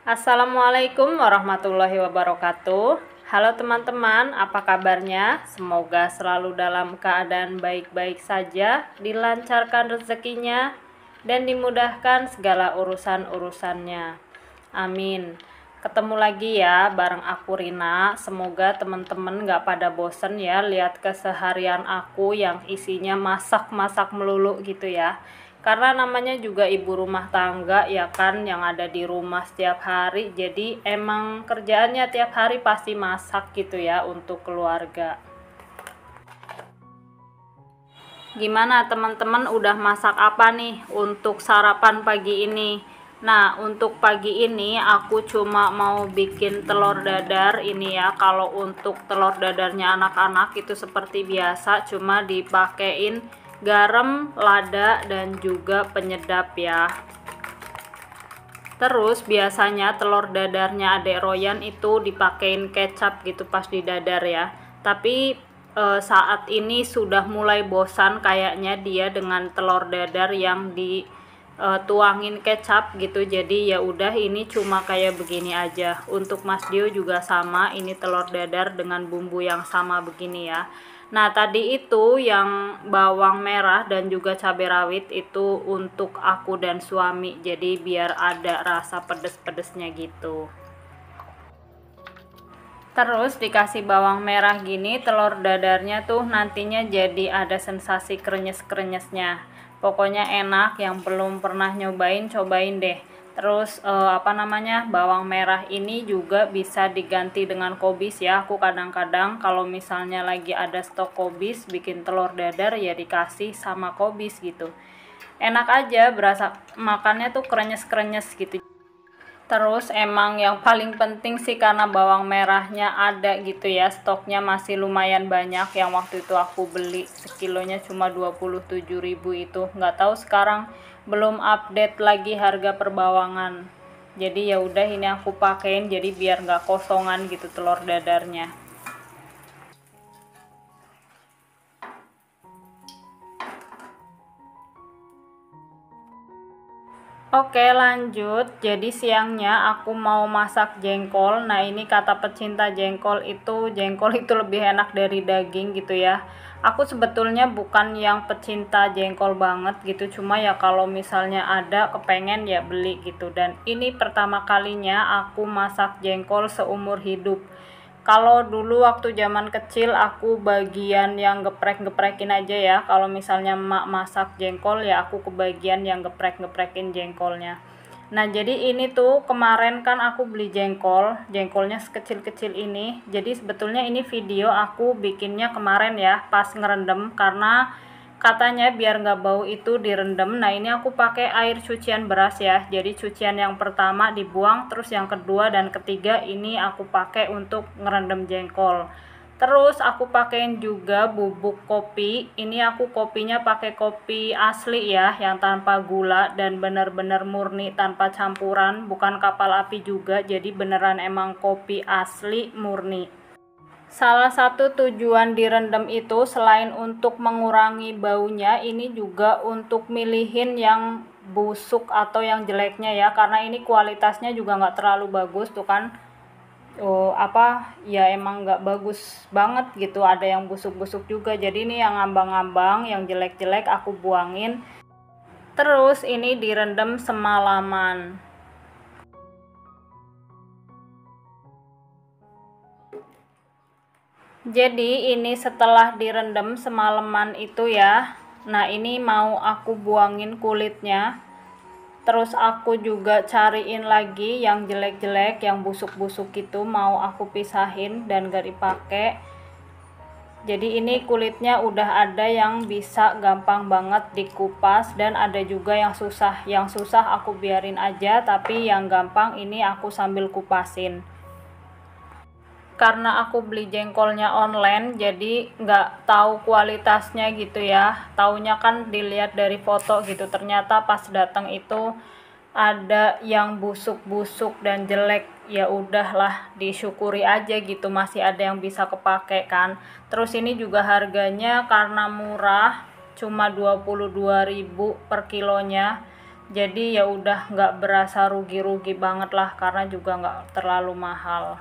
Assalamualaikum warahmatullahi wabarakatuh. Halo teman-teman, apa kabarnya? Semoga selalu dalam keadaan baik-baik saja, dilancarkan rezekinya, dan dimudahkan segala urusan-urusannya. Amin. Ketemu lagi ya bareng aku Rina. Semoga teman-teman gak pada bosen ya lihat keseharian aku yang isinya masak-masak melulu gitu ya. Karena namanya juga ibu rumah tangga ya kan, yang ada di rumah setiap hari, jadi emang kerjaannya tiap hari pasti masak gitu ya untuk keluarga. Gimana teman-teman, udah masak apa nih untuk sarapan pagi ini? Nah, untuk pagi ini aku cuma mau bikin telur dadar ini ya. Kalau untuk telur dadarnya anak-anak itu seperti biasa, cuma dipakein garam, lada, dan juga penyedap ya. Terus biasanya telur dadarnya adek Royan itu dipakein kecap gitu pas di dadar ya. Tapi saat ini sudah mulai bosan kayaknya dia dengan telur dadar yang dituangin kecap gitu. Jadi ya udah, ini cuma kayak begini aja. Untuk Mas Dio juga sama, ini telur dadar dengan bumbu yang sama begini ya. Nah, tadi itu yang bawang merah dan juga cabai rawit itu untuk aku dan suami. Jadi biar ada rasa pedes-pedesnya gitu. Terus dikasih bawang merah gini, telur dadarnya tuh nantinya jadi ada sensasi krenyes-krenyesnya. Pokoknya enak, yang belum pernah nyobain, cobain deh. Terus bawang merah ini juga bisa diganti dengan kobis ya. Aku kadang-kadang kalau misalnya lagi ada stok kobis, bikin telur dadar ya dikasih sama kobis gitu. Enak aja, berasa makannya tuh krenyes-krenyes gitu. Terus emang yang paling penting sih karena bawang merahnya ada gitu ya, stoknya masih lumayan banyak. Yang waktu itu aku beli sekilonya cuma 27.000 itu. Nggak tahu sekarang belum update lagi harga perbawangan. Jadi ya udah, ini aku pakein jadi biar nggak kosongan gitu telur dadarnya. Oke lanjut, jadi siangnya aku mau masak jengkol. Nah ini kata pecinta jengkol itu lebih enak dari daging gitu ya. Aku sebetulnya bukan yang pecinta jengkol banget gitu, cuma ya kalau misalnya ada kepengen ya beli gitu. Dan ini pertama kalinya aku masak jengkol seumur hidup. Kalau dulu waktu zaman kecil aku bagian yang geprek-geprekin aja ya. Kalau misalnya emak masak jengkol ya aku kebagian yang geprek-geprekin jengkolnya. Nah, jadi ini tuh kemarin kan aku beli jengkolnya sekecil-kecil ini. Jadi sebetulnya ini video aku bikinnya kemarin ya, pas ngerendam karena katanya biar nggak bau itu direndam. Nah, ini aku pakai air cucian beras ya. Jadi cucian yang pertama dibuang, terus yang kedua dan ketiga ini aku pakai untuk ngerendam jengkol. Terus aku pakein juga bubuk kopi. Ini aku kopinya pakai kopi asli ya, yang tanpa gula dan bener-bener murni tanpa campuran, bukan kapal api juga. Jadi beneran emang kopi asli murni. Salah satu tujuan direndam itu selain untuk mengurangi baunya, ini juga untuk milihin yang busuk atau yang jeleknya ya, karena ini kualitasnya juga nggak terlalu bagus tuh kan. Ya emang nggak bagus banget gitu, ada yang busuk-busuk juga. Jadi ini yang ngambang-ngambang, yang jelek-jelek aku buangin. Terus ini direndam semalaman. Jadi ini setelah direndam semalaman itu ya. Nah ini mau aku buangin kulitnya. Terus aku juga cariin lagi yang jelek-jelek, yang busuk-busuk itu mau aku pisahin dan gak dipakai. Jadi ini kulitnya udah ada yang bisa gampang banget dikupas dan ada juga yang susah. Yang susah aku biarin aja, tapi yang gampang ini aku sambil kupasin. Karena aku beli jengkolnya online jadi nggak tahu kualitasnya gitu ya, taunya kan dilihat dari foto gitu, ternyata pas datang itu ada yang busuk-busuk dan jelek. Ya udahlah, disyukuri aja gitu masih ada yang bisa kepake kan. Terus ini juga harganya karena murah, cuma 22.000 per kilonya. Jadi ya udah nggak berasa rugi-rugi banget lah, karena juga nggak terlalu mahal.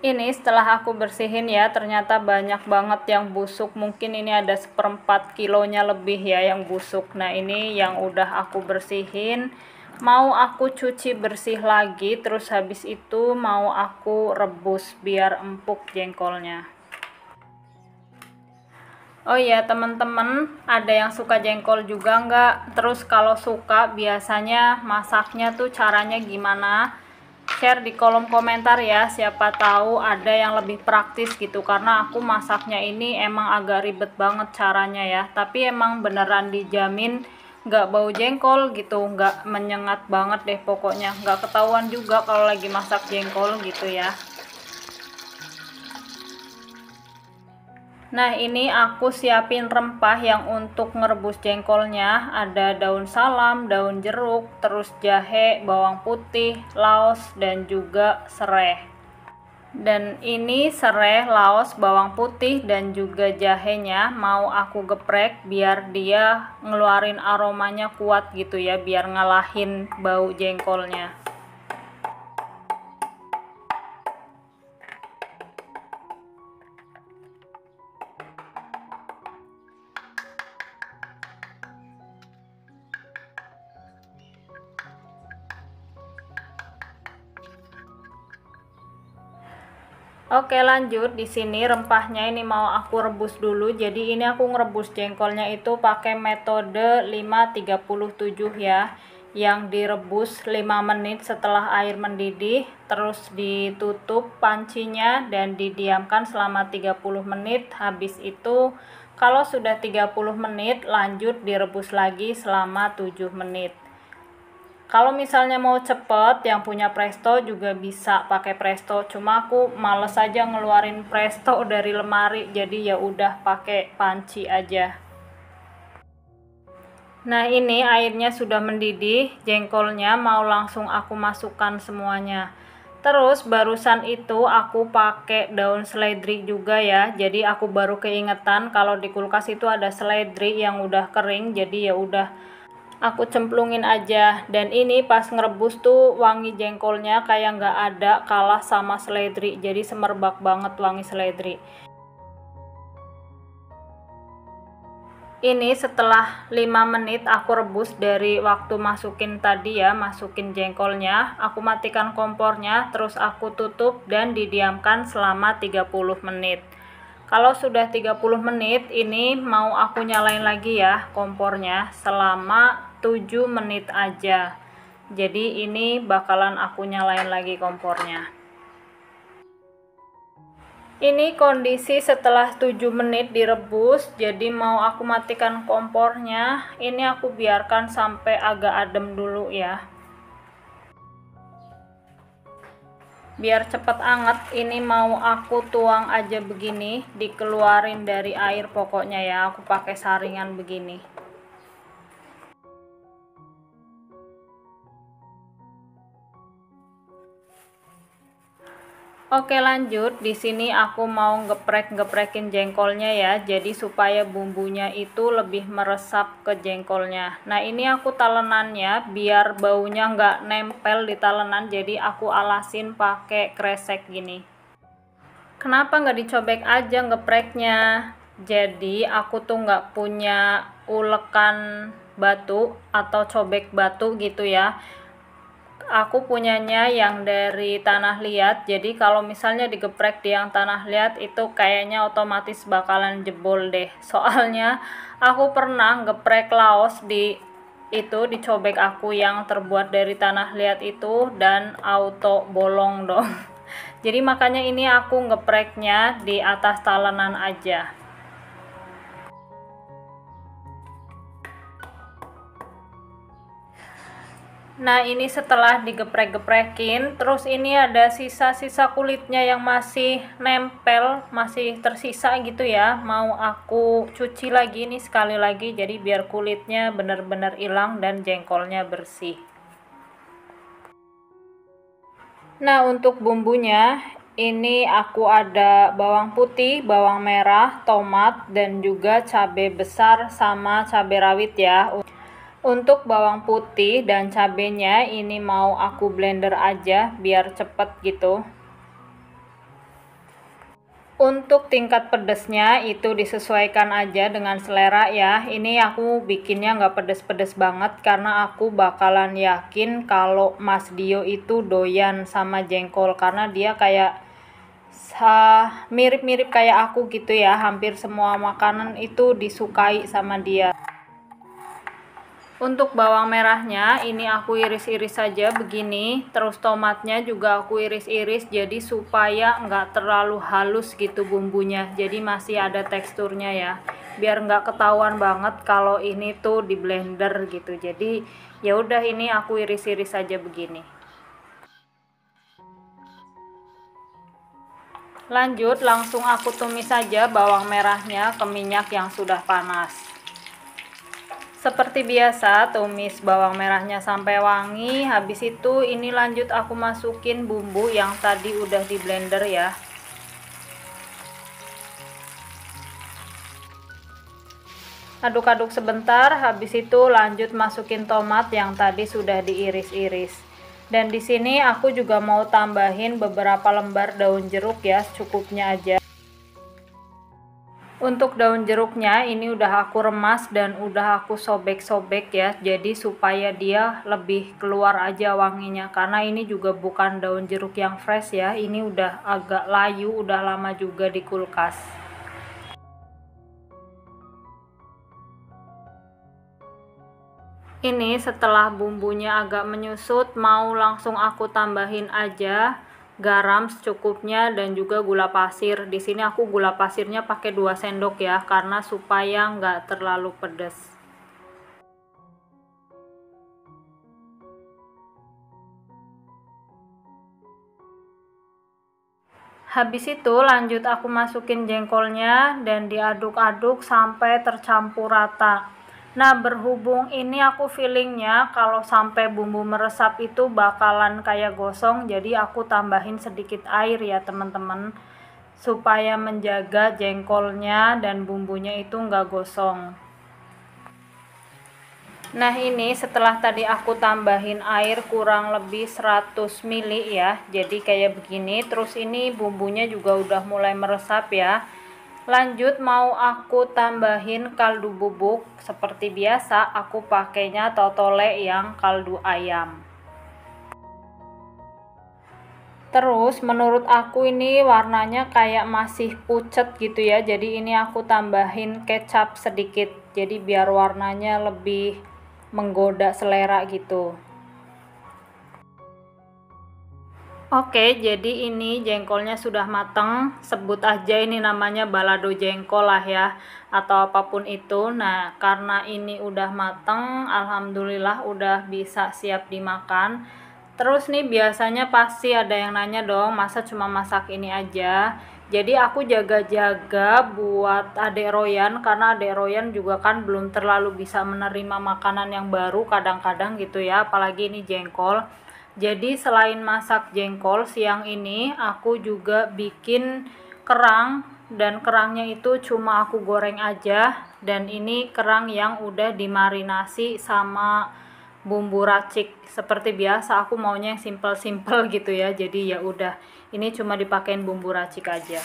Ini setelah aku bersihin ya, ternyata banyak banget yang busuk. Mungkin ini ada 1/4 kilonya lebih ya yang busuk. Nah ini yang udah aku bersihin, mau aku cuci bersih lagi, terus habis itu mau aku rebus biar empuk jengkolnya. Oh iya teman-teman, ada yang suka jengkol juga nggak? Terus kalau suka biasanya masaknya tuh caranya gimana? Share di kolom komentar ya, siapa tahu ada yang lebih praktis gitu, karena aku masaknya ini emang agak ribet banget caranya ya, tapi emang beneran dijamin nggak bau jengkol gitu, nggak menyengat banget deh pokoknya, nggak ketahuan juga kalau lagi masak jengkol gitu ya. Nah ini aku siapin rempah yang untuk ngerebus jengkolnya, ada daun salam, daun jeruk, terus jahe, bawang putih, laos, dan juga sereh. Dan ini sereh, laos, bawang putih, dan juga jahenya mau aku geprek biar dia ngeluarin aromanya kuat gitu ya, biar ngalahin bau jengkolnya. Oke lanjut, di sini rempahnya ini mau aku rebus dulu. Jadi ini aku ngerebus jengkolnya itu pakai metode 5-37 ya. Yang direbus 5 menit setelah air mendidih, terus ditutup pancinya dan didiamkan selama 30 menit. Habis itu kalau sudah 30 menit lanjut direbus lagi selama 7 menit. Kalau misalnya mau cepet, yang punya presto juga bisa pakai presto. Cuma aku males aja ngeluarin presto dari lemari, jadi ya udah pakai panci aja. Nah ini airnya sudah mendidih, jengkolnya mau langsung aku masukkan semuanya. Terus barusan itu aku pakai daun seledri juga ya. Jadi aku baru keingetan kalau di kulkas itu ada seledri yang udah kering, jadi ya udah aku cemplungin aja. Dan ini pas ngerebus tuh wangi jengkolnya kayak nggak ada, kalah sama seledri, jadi semerbak banget wangi seledri. Ini setelah 5 menit aku rebus dari waktu masukin tadi ya, masukin jengkolnya, aku matikan kompornya, terus aku tutup dan didiamkan selama 30 menit. Kalau sudah 30 menit, ini mau aku nyalain lagi ya kompornya selama 7 menit aja. Jadi ini bakalan aku nyalain lagi kompornya. Ini kondisi setelah 7 menit direbus, jadi mau aku matikan kompornya. Ini aku biarkan sampai agak adem dulu ya. Biar cepet anget, ini mau aku tuang aja begini, dikeluarin dari air pokoknya ya. Aku pakai saringan begini. Oke lanjut, di sini aku mau geprek-geprekin jengkolnya ya, jadi supaya bumbunya itu lebih meresap ke jengkolnya. Nah ini aku talenannya biar baunya nggak nempel di talenan, jadi aku alasin pakai kresek gini. Kenapa nggak dicobek aja gepreknya? Jadi aku tuh nggak punya ulekan batu atau cobek batu gitu ya. Aku punyanya yang dari tanah liat, jadi kalau misalnya digeprek di yang tanah liat itu kayaknya otomatis bakalan jebol deh. Soalnya aku pernah geprek laos itu dicobek aku yang terbuat dari tanah liat itu dan auto bolong dong. Jadi makanya ini aku gepreknya di atas talenan aja. Nah ini setelah digeprek-geprekin, terus ini ada sisa-sisa kulitnya yang masih nempel, masih tersisa gitu ya. Mau aku cuci lagi nih sekali lagi, jadi biar kulitnya benar-benar hilang dan jengkolnya bersih. Nah untuk bumbunya, Ini aku ada bawang putih, bawang merah, tomat, dan juga cabai besar sama cabai rawit ya. Untuk bawang putih dan cabenya ini mau aku blender aja biar cepet gitu. Untuk tingkat pedesnya itu disesuaikan aja dengan selera ya. Ini aku bikinnya nggak pedes-pedes banget karena aku bakalan yakin kalau Mas Dio itu doyan sama jengkol karena dia kayak mirip-mirip kayak aku gitu ya. Hampir semua makanan itu disukai sama dia. Untuk bawang merahnya ini aku iris-iris saja begini, terus tomatnya juga aku iris-iris jadi supaya nggak terlalu halus gitu bumbunya, jadi masih ada teksturnya ya, biar nggak ketahuan banget kalau ini tuh di blender gitu. Jadi ya udah, ini aku iris-iris saja begini. Lanjut, langsung aku tumis saja bawang merahnya ke minyak yang sudah panas. Seperti biasa, tumis bawang merahnya sampai wangi. Habis itu ini lanjut aku masukin bumbu yang tadi udah di blender ya. Aduk-aduk sebentar, habis itu lanjut masukin tomat yang tadi sudah diiris-iris. Dan di sini aku juga mau tambahin beberapa lembar daun jeruk ya, secukupnya aja. Untuk daun jeruknya ini udah aku remas dan udah aku sobek-sobek ya, jadi supaya dia lebih keluar aja wanginya, karena ini juga bukan daun jeruk yang fresh ya, ini udah agak layu, udah lama juga di kulkas. Ini setelah bumbunya agak menyusut, mau langsung aku tambahin aja garam secukupnya dan juga gula pasir. Di sini aku gula pasirnya pakai 2 sendok ya, karena supaya nggak terlalu pedas. Habis itu lanjut aku masukin jengkolnya dan diaduk-aduk sampai tercampur rata. Nah, berhubung ini aku feelingnya kalau sampai bumbu meresap itu bakalan kayak gosong, jadi aku tambahin sedikit air ya teman-teman, supaya menjaga jengkolnya dan bumbunya itu nggak gosong. Nah, ini setelah tadi aku tambahin air kurang lebih 100 ml ya, jadi kayak begini. Terus ini bumbunya juga udah mulai meresap ya. Lanjut mau aku tambahin kaldu bubuk. Seperti biasa aku pakainya totole yang kaldu ayam. Terus menurut aku ini warnanya kayak masih pucet gitu ya, jadi ini aku tambahin kecap sedikit, jadi biar warnanya lebih menggoda selera gitu. Oke, jadi ini jengkolnya sudah mateng, sebut aja ini namanya balado jengkol lah ya, atau apapun itu. Nah, karena ini udah mateng, alhamdulillah udah bisa siap dimakan. Terus nih biasanya pasti ada yang nanya dong, masa cuma masak ini aja? Jadi aku jaga-jaga buat adek Royan, karena adek Royan juga kan belum terlalu bisa menerima makanan yang baru kadang-kadang gitu ya, apalagi ini jengkol. Jadi selain masak jengkol, siang ini aku juga bikin kerang, dan kerangnya itu cuma aku goreng aja, dan ini kerang yang udah dimarinasi sama bumbu racik. Seperti biasa aku maunya yang simple-simple gitu ya, jadi ya udah, ini cuma dipakein bumbu racik aja.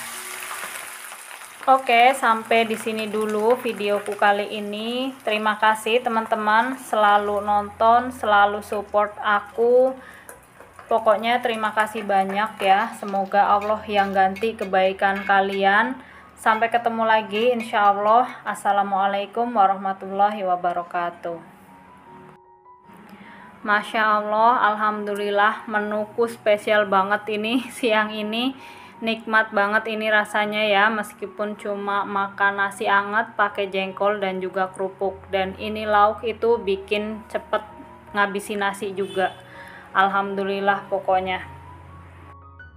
Oke, sampai di sini dulu videoku kali ini. Terima kasih teman-teman selalu nonton, selalu support aku. Pokoknya terima kasih banyak ya. Semoga Allah yang ganti kebaikan kalian. Sampai ketemu lagi insya Allah. Assalamualaikum warahmatullahi wabarakatuh. Masya Allah, alhamdulillah menuku spesial banget ini siang ini. Nikmat banget ini rasanya ya, meskipun cuma makan nasi anget pakai jengkol dan juga kerupuk. Dan ini lauk itu bikin cepet ngabisin nasi juga. Alhamdulillah pokoknya.